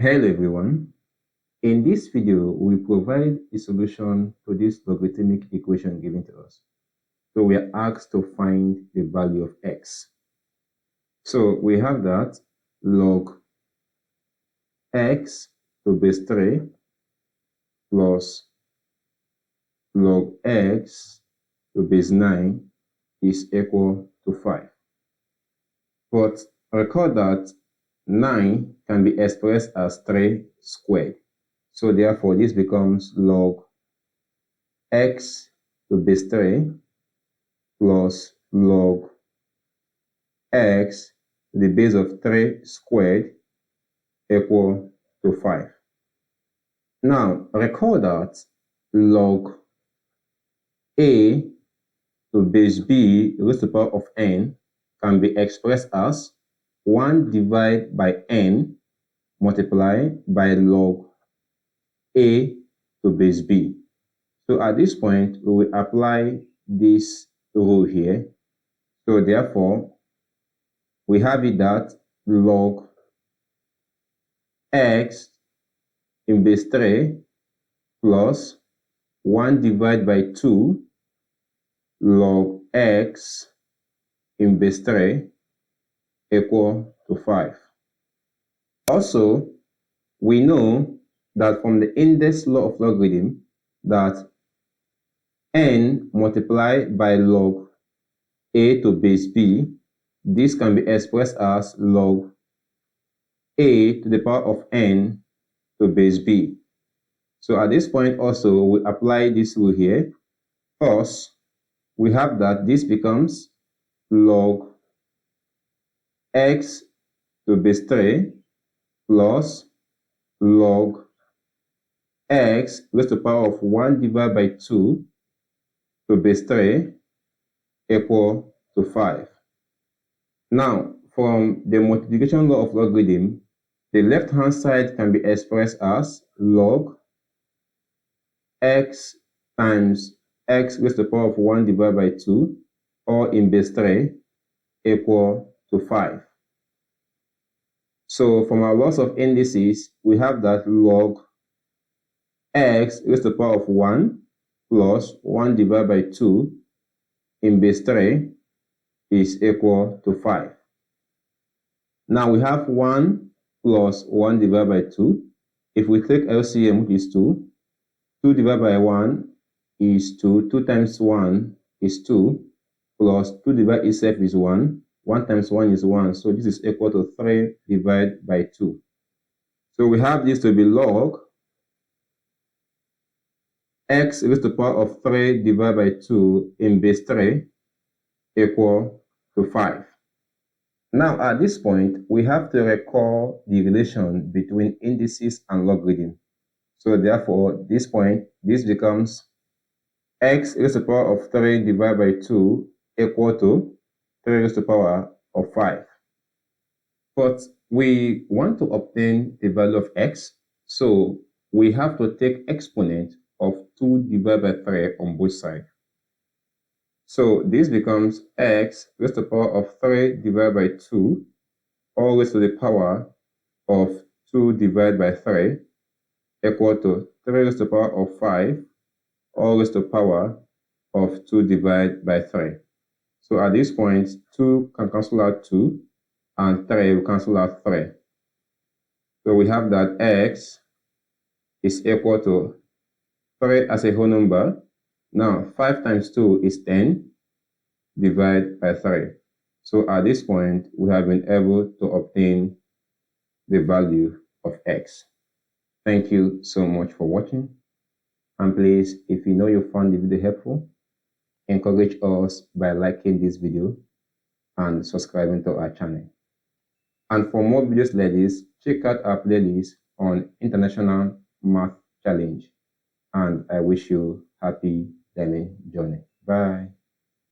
Hello everyone. In this video, we provide a solution to this logarithmic equation given to us. So we are asked to find the value of x. So we have that log x to base 3 plus log x to base 9 is equal to 5. But recall that 9 can be expressed as 3 squared. So therefore, this becomes log x to base 3 plus log x to the base of 3 squared equal to 5. Now, recall that log a to base b raised to the power of n can be expressed as 1 divided by n multiplied by log a to base b. So at this point, we will apply this rule here. So therefore, we have it that log x in base 3 plus 1 divided by 2 log x in base 3 equal to 5. Also, we know that from the index law of logarithm that n multiplied by log a to base b, this can be expressed as log a to the power of n to base b. So at this point also, we apply this rule here. First, we have that this becomes log x to base 3 plus log x raised to the power of 1 divided by 2 to base 3 equal to 5. Now, from the multiplication law of logarithm, the left-hand side can be expressed as log x times x raised to the power of 1 divided by 2, or in base 3, equal to 5. So from our laws of indices, we have that log x raised to the power of 1 plus 1 divided by 2 in base 3 is equal to 5. Now we have 1 plus 1 divided by 2. If we take LCM, which is 2, 2 divided by 1 is 2, 2 times 1 is 2, plus 2 divided itself is 1, 1 times 1 is 1, so this is equal to 3 divided by 2. So we have this to be log x raised to the power of 3 divided by 2 in base 3 equal to 5. Now at this point, we have to recall the relation between indices and logarithm. So therefore, this point, this becomes x raised to the power of 3 divided by 2 equal to 3 raised to the power of 5. But we want to obtain the value of x, so we have to take exponent of 2 divided by 3 on both sides. So this becomes x raised to the power of 3 divided by 2, all raised to the power of 2 divided by 3 equal to 3 raised to the power of 5, all raised to the power of 2 divided by 3. So at this point, 2 can cancel out 2, and 3 will cancel out 3. So we have that x is equal to 3 as a whole number. Now, 5 times 2 is 10 divided by 3. So at this point, we have been able to obtain the value of x. Thank you so much for watching. And please, if you know you found the video helpful, encourage us by liking this video and subscribing to our channel. And for more videos like this, check out our playlist on International Math Challenge. And I wish you happy learning journey. Bye.